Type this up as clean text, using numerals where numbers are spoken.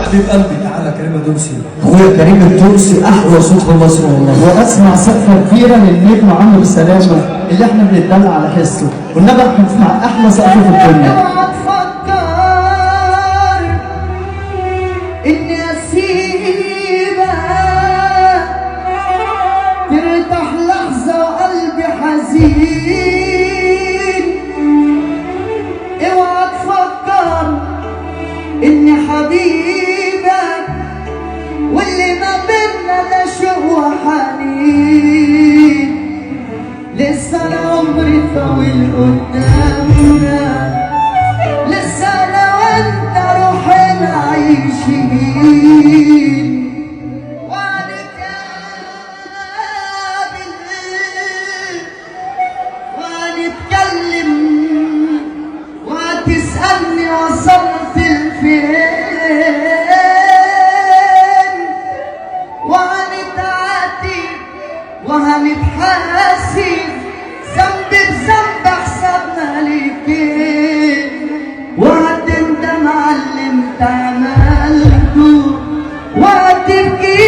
حبيب قلبي تعالى كريم الدوسي. اخويا كريم الدوسي احلى صوت في مصر والله. واسمع سقفه كبيره للنجم عمرو سلامه اللي احنا بنتدلع على حسه، والنبي احنا بنسمع احلى سقفه في الدنيا. تفكر اني اسيبك ترتاح لحظه وقلبي حزين. اوعى تفكر اني حبيبك واللي ما بينا ده شوق وحنين. لسه العمر طويل قدامنا، لسه انا وانت روحنا عايشين. وهنتقابل وهنتكلم وهتسألني وصلت لفين، وهنتعاتب وهنتحاسب ذنب بذنب حسابنا ليكين. وهتندم على اللي انت عملته وهتبكي